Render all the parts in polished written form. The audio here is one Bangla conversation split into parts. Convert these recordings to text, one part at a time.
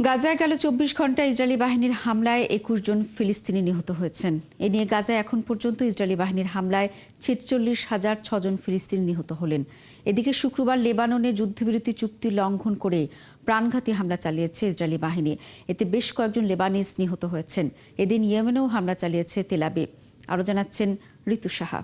গাজায় গেল ২৪ ঘন্টা ইসরায়েলি বাহিনীর হামলায় ২১ জন ফিলিস্তিনি নিহত হয়েছেন। এ নিয়ে গাজায় এখন পর্যন্ত ইসরায়েলি বাহিনীর হামলায় ৪৬,০০৬ জন ফিলিস্তিনি নিহত হলেন। এদিকে শুক্রবার লেবাননে যুদ্ধবিরতি চুক্তি লঙ্ঘন করে প্রাণঘাতী হামলা চালিয়েছে ইসরায়েলি বাহিনী। এতে বেশ কয়েকজন লেবানিজ নিহত হয়েছেন। এদিন ইয়েমেনেও হামলা চালিয়েছে তেল আবিব। আরও জানাচ্ছেন ঋতু সাহা।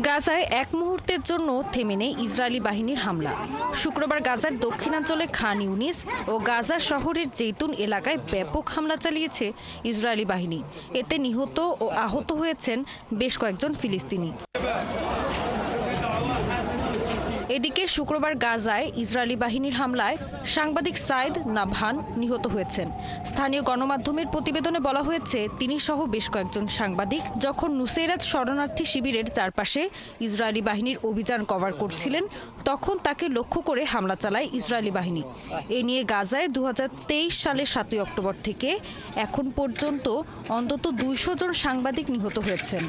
গাজায় এক মুহূর্তের জন্য থেমে নেই ইসরায়েলি বাহিনীর হামলা। শুক্রবার গাজার দক্ষিণাঞ্চলে খান ইউনিস ও গাজা শহরের জেতুন এলাকায় ব্যাপক হামলা চালিয়েছে ইসরায়েলি বাহিনী। এতে নিহত ও আহত হয়েছেন বেশ কয়েকজন ফিলিস্তিনি। এদিকে শুক্রবার গাজায় ইসরায়েলি বাহিনীর হামলায় সাংবাদিক সাইদ নাভান নিহত হয়েছেন। স্থানীয় গণমাধ্যমের প্রতিবেদনে বলা হয়েছে, তিনি সহ বেশ কয়েকজন সাংবাদিক যখন নুসেরাত শরণার্থী শিবিরের চারপাশে ইসরায়েলি বাহিনীর অভিযান কভার করছিলেন, তখন তাকে লক্ষ্য করে হামলা চালায় ইসরায়েলি বাহিনী। এ নিয়ে গাজায় ২০২৩ সালের ৭ই অক্টোবর থেকে এখন পর্যন্ত অন্তত ২০০ জন সাংবাদিক নিহত হয়েছেন।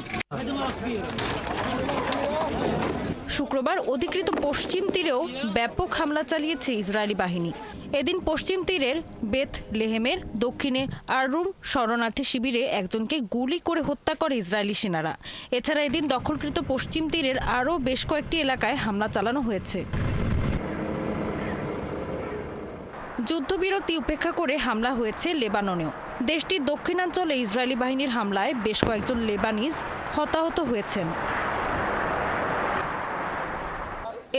শুক্রবার অধিকৃত পশ্চিম তীরেও ব্যাপক হামলা চালিয়েছে ইসরায়েলি বাহিনী। এদিন পশ্চিম তীরের বেথ লেহেমের দক্ষিণে আররুম শরণার্থী শিবিরে একজনকে গুলি করে হত্যা করে ইসরায়েলি সেনারা। এছাড়া এদিন দখলকৃত পশ্চিম তীরের আরও বেশ কয়েকটি এলাকায় হামলা চালানো হয়েছে। যুদ্ধবিরতি উপেক্ষা করে হামলা হয়েছে লেবাননেও। দেশটির দক্ষিণাঞ্চলে ইসরায়েলি বাহিনীর হামলায় বেশ কয়েকজন লেবানিজ হতাহত হয়েছেন।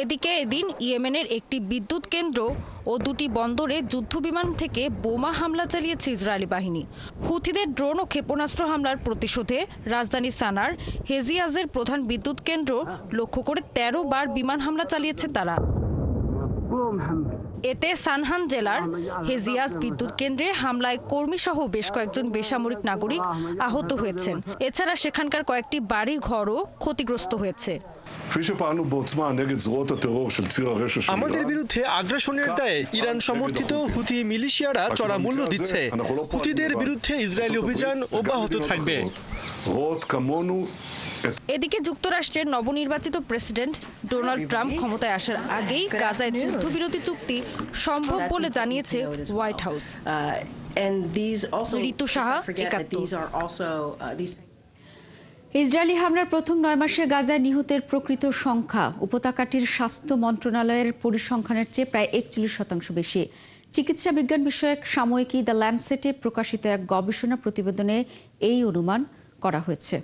এদিকে এদিন ইয়েমেনের একটি বিদ্যুৎ কেন্দ্র ও দুটি বন্দরে যুদ্ধবিমান থেকে বোমা হামলা চালিয়েছে ইসরায়েলি বাহিনী। হুথিদের ড্রোন ও ক্ষেপণাস্ত্র হামলার প্রতিশোধে রাজধানী সানার হেজিয়াজের প্রধান বিদ্যুৎ কেন্দ্র লক্ষ্য করে ১৩ বার বিমান হামলা চালিয়েছে তারা। এতে সানহান জেলার হেজিয়াজ বিদ্যুৎ কেন্দ্রে হামলায় কর্মীসহ বেশ কয়েকজন বেসামরিক নাগরিক আহত হয়েছেন। এছাড়া সেখানকার কয়েকটি বাড়ি ঘরও ক্ষতিগ্রস্ত হয়েছে। আমাদের বিরুদ্ধে আগ্রাসনের দায়ে ইরান সমর্থিত হুথি মিলিশিয়ারা চড়া মূল্য দিচ্ছে। হুথিদের বিরুদ্ধে ইসরায়েলি অভিযান অব্যাহত থাকবে। এদিকে যুক্তরাষ্ট্রের নবনির্বাচিত প্রেসিডেন্ট ডোনাল্ড ট্রাম্প ক্ষমতায় আসার আগেই গাজায় যুদ্ধবিরতি চুক্তি সম্ভব বলে জানিয়েছে হোয়াইট হাউস। ঋতু সাহা, একাত্তর। ইসরায়েলি হামলার প্রথম ৯ মাসে গাজায় নিহতের প্রকৃত সংখ্যা উপত্যকাটির স্বাস্থ্য মন্ত্রণালয়ের পরিসংখ্যানের চেয়ে প্রায় ৪১% বেশি। চিকিৎসা বিজ্ঞান বিষয়ক সাময়িকী দ্য ল্যান্ডসেটে প্রকাশিত এক গবেষণা প্রতিবেদনে এই অনুমান করা হয়েছে।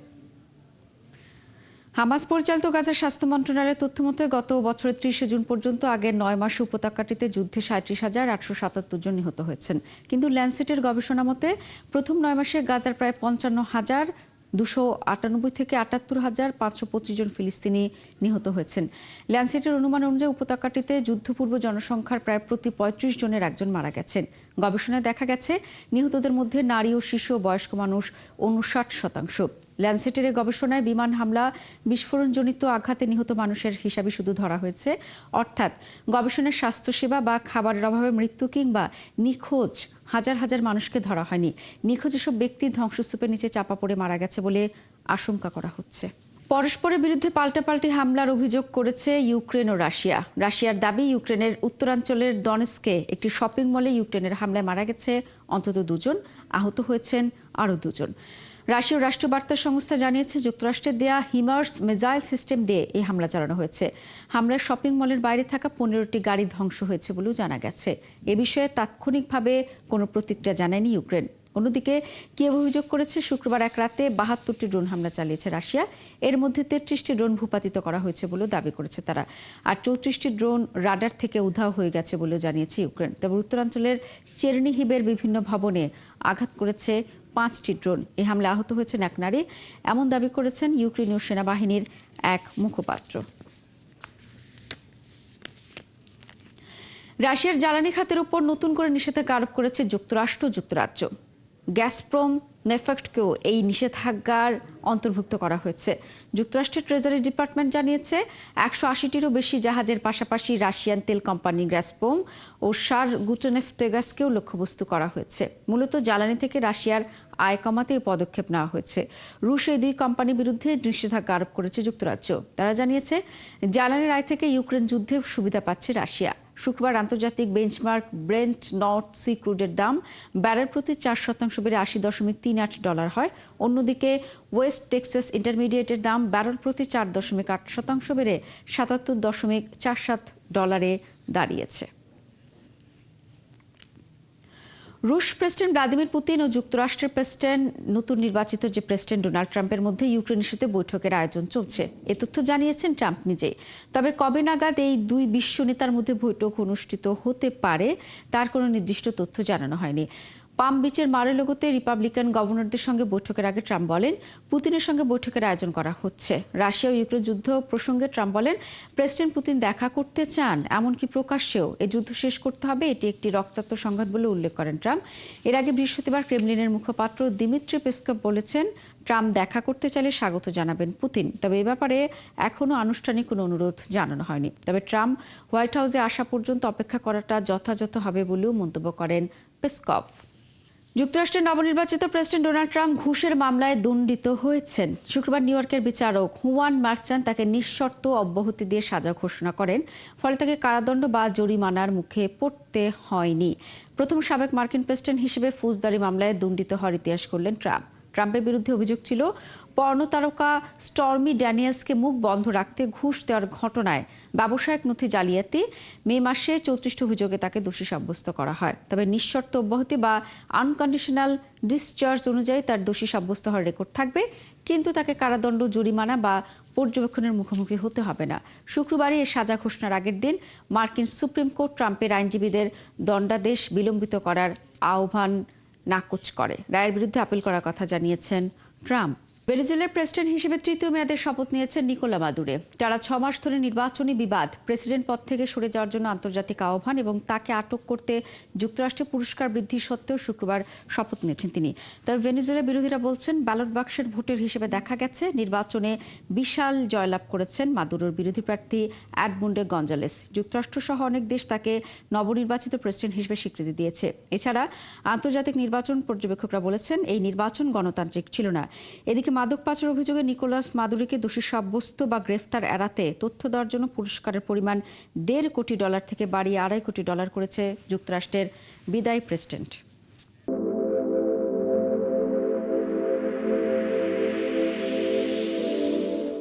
হামাস পরিচালিত গাজার স্বাস্থ্য মন্ত্রণালয়ের তথ্যমতে গত বছরের ৩০ জুন পর্যন্ত আগের ৯ মাসে উপত্যকাটিতে যুদ্ধে ৩৭,৮৭৭ জন নিহত হয়েছেন। কিন্তু ল্যান্ডসেটের গবেষণা মতে প্রথম ৯ মাসে গাজার প্রায় ৫৫,২৯৮ থেকে ৭৮,৫২৫ জন ফিলিস্তিনি নিহত হয়েছেন। ল্যান্ডসেটের অনুমান অনুযায়ী উপত্যকাটিতে যুদ্ধপূর্ব জনসংখ্যার প্রায় প্রতি ৩৫ জনের একজন মারা গেছেন। গবেষণায় দেখা গেছে নিহতদের মধ্যে নারী ও শিশু ও বয়স্ক মানুষ ৫৯%। ল্যান্ডসেটের গবেষণায় বিমান হামলা, বিস্ফোরণজনিত আঘাতে নিহত মানুষের হিসাবে শুধু ধরা হয়েছে, অর্থাৎ গবেষণার স্বাস্থ্যসেবা বা খাবারের অভাবে মৃত্যু কিংবা নিখোঁজ হাজার হাজার মানুষকে ধরা হয়নি। নিখোঁজ এসব ব্যক্তি ধ্বংসস্তূপের নিচে চাপা পড়ে মারা গেছে বলে আশঙ্কা করা হচ্ছে। পরস্পরের বিরুদ্ধে পাল্টাপাল্টি হামলার অভিযোগ করেছে ইউক্রেন ও রাশিয়া। রাশিয়ার দাবি, ইউক্রেনের উত্তরাঞ্চলের ডনেস্কে একটি শপিং মলে ইউক্রেনের হামলায় মারা গেছে অন্তত ২ জন, আহত হয়েছেন আরও ২ জন। রাশিয়ার রাষ্ট্রীয় বার্তা সংস্থা জানিয়েছে, যুক্তরাষ্ট্রের দেয়া হিমার্স মিসাইল সিস্টেম দিয়ে এই হামলা চালানো হয়েছে। হামলায় শপিং মলের বাইরে থাকা ১৫টি গাড়ি ধ্বংস হয়েছে বলেও জানা গেছে। এ বিষয়ে তাৎক্ষণিকভাবে কোনো প্রতিক্রিয়া জানায়নি ইউক্রেন। অন্যদিকে কিয়েভ অভিযোগ করেছে, শুক্রবার এক রাতে ৭২টি ড্রোন হামলা চালিয়েছে রাশিয়া। এর মধ্যে ৩৩টি ড্রোন ভূপাতিত করা হয়েছে বলেও দাবি করেছে তারা। আর ৩৪টি ড্রোন রাডার থেকে উধাও হয়ে গেছে বলেও জানিয়েছে ইউক্রেন। তবে উত্তরাঞ্চলের চেরনিহিবের বিভিন্ন ভবনে আঘাত করেছে ৫টি ড্রোন। এই হামলায় আহত হয়েছেন এক নারী, এমন দাবি করেছেন ইউক্রেনীয় সেনাবাহিনীর এক মুখপাত্র। রাশিয়ার জ্বালানি খাতের উপর নতুন করে নিষেধাজ্ঞা আরোপ করেছে যুক্তরাষ্ট্র ও যুক্তরাজ্য। গ্যাসপ্রম, নেফেক্টকেও এই নিষেধাজ্ঞার অন্তর্ভুক্ত করা হয়েছে। যুক্তরাষ্ট্রের ট্রেজারি ডিপার্টমেন্ট জানিয়েছে ১৮০টিরও বেশি জাহাজের পাশাপাশি রাশিয়ান তেল কোম্পানি গ্যাসপ্রম ও সারগুটেনেফটেগাসকেও লক্ষ্যবস্তু করা হয়েছে। মূলত জ্বালানি থেকে রাশিয়ার আয় কমাতে এই পদক্ষেপ নেওয়া হয়েছে। রুশ এই ২ কোম্পানির বিরুদ্ধে নিষেধাজ্ঞা আরোপ করেছে যুক্তরাজ্য। তারা জানিয়েছে জ্বালানির আয় থেকে ইউক্রেন যুদ্ধে সুবিধা পাচ্ছে রাশিয়া। শুক্রবার আন্তর্জাতিক বেঞ্চমার্ক ব্রেন্ট নর্থ সি ক্রুডের দাম ব্যারেল প্রতি 4% বেড়ে $80.38 হয়। অন্যদিকে ওয়েস্ট টেক্সাস ইন্টারমিডিয়েটের দাম ব্যারেল প্রতি 4.8% বেড়ে $77.47 দাঁড়িয়েছে। রুশ প্রেসিডেন্ট ভ্লাদিমির পুতিন ও যুক্তরাষ্ট্রের প্রেসিডেন্ট নতুন নির্বাচিত যে প্রেসিডেন্ট ডোনাল্ড ট্রাম্পের মধ্যে ইউক্রেন ইস্যুতে বৈঠকের আয়োজন চলছে। এ তথ্য জানিয়েছেন ট্রাম্প নিজেই। তবে কবে নাগাদ এই দুই বিশ্ব নেতার মধ্যে বৈঠক অনুষ্ঠিত হতে পারে তার কোনো নির্দিষ্ট তথ্য জানানো হয়নি। পাম বিচের মারে-লোগোতে রিপাবলিকান গভর্নরদের সঙ্গে বৈঠকের আগে ট্রাম্প বলেন, পুতিনের সঙ্গে বৈঠকের আয়োজন করা হচ্ছে। রাশিয়া ও ইউক্রেন যুদ্ধ প্রসঙ্গে ট্রাম্প বলেন, প্রেসিডেন্ট পুতিন দেখা করতে চান, এমনকি প্রকাশ্যেও এই যুদ্ধ শেষ করতে হবে, এটি একটি রক্তাক্ত সংঘাত বলে উল্লেখ করেন ট্রাম্প। এর আগে বৃহস্পতিবার ক্রেমলিনের মুখপাত্র দিমিত্রি পেসকভ বলেছেন, ট্রাম্প দেখা করতে চাইলে স্বাগত জানাবেন পুতিন। তবে এ ব্যাপারে এখনও আনুষ্ঠানিক কোনো অনুরোধ জানানো হয়নি। তবে ট্রাম্প হোয়াইট হাউসে আসা পর্যন্ত অপেক্ষা করাটা যথাযথ হবে বলেও মন্তব্য করেন পেসকভ। যুক্তরাষ্ট্রের নবনির্বাচিত প্রেসিডেন্ট ডোনাল্ড ট্রাম্প ঘুষের মামলায় দণ্ডিত হয়েছেন। শুক্রবার নিউ ইয়র্কের বিচারক হুয়ান মার্চান তাকে নিঃশর্ত অব্যাহতি দিয়ে সাজা ঘোষণা করেন। ফলে তাকে কারাদণ্ড বা জরিমানার মুখে পড়তে হয়নি। প্রথম সাবেক মার্কিন প্রেসিডেন্ট হিসেবে ফৌজদারি মামলায় দণ্ডিত হওয়ার ইতিহাস করলেন ট্রাম্প। ট্রাম্পের বিরুদ্ধে অভিযোগ ছিল, পর্ন তারকা স্টর্মি ড্যানিয়েলসকে মুখ বন্ধ রাখতে ঘুষ দেওয়ার ঘটনায় ব্যবসায়িক নথি জালিয়াতি। মে মাসে 34টি অভিযোগে তাকে দোষী সাব্যস্ত করা হয়। তবে নিঃশর্ত অব্যাহতি বা আনকন্ডিশনাল ডিসচার্জ অনুযায়ী তার দোষী সাব্যস্ত হওয়ার রেকর্ড থাকবে, কিন্তু তাকে কারাদণ্ড, জরিমানা বা পর্যবেক্ষণের মুখোমুখি হতে হবে না। শুক্রবারই এর সাজা ঘোষণার আগের দিন মার্কিন সুপ্রিম কোর্ট ট্রাম্পের আইনজীবীদের দণ্ডাদেশ বিলম্বিত করার আহ্বান নাকচ করে। রায়ের বিরুদ্ধে আপিল করার কথা জানিয়েছেন ট্রাম্প। ভেনেজুয়েলার প্রেসিডেন্ট হিসেবে তৃতীয় মেয়াদের শপথ নিয়েছেন নিকোলা মাদুরো। টানা 6 মাস ধরে নির্বাচনী বিবাদ, প্রেসিডেন্ট পদ থেকে সরে যাওয়ার জন্য আন্তর্জাতিক আহ্বান এবং তাকে আটক করতে যুক্তরাষ্ট্রের পুরস্কার বৃদ্ধি সত্ত্বেও শুক্রবার শপথ নিয়েছেন তিনি। তবে ভেনেজুয়েলার বিরোধীরা বলছেন, ব্যালট বাক্সের ভোটের হিসেবে দেখা গেছে নির্বাচনে বিশাল জয়লাভ করেছেন মাদুরোর বিরোধী প্রার্থী এডমুন্ডো গঞ্জালেস। যুক্তরাষ্ট্রসহ অনেক দেশ তাকে নবনির্বাচিত প্রেসিডেন্ট হিসেবে স্বীকৃতি দিয়েছে। এছাড়া আন্তর্জাতিক নির্বাচন পর্যবেক্ষকরা বলেছেন, এই নির্বাচন গণতান্ত্রিক ছিল না। এদিকে মাদক পাচার অভিযোগে নিকোলাস মাদুরোকে দোষী সাব্যস্ত বা গ্রেফতার এড়াতে তথ্য দেওয়ার জন্য পুরস্কারের পরিমাণ $1.5 কোটি থেকে বাড়িয়ে $2.5 কোটি করেছে যুক্তরাষ্ট্রের বিদায়ী প্রেসিডেন্ট।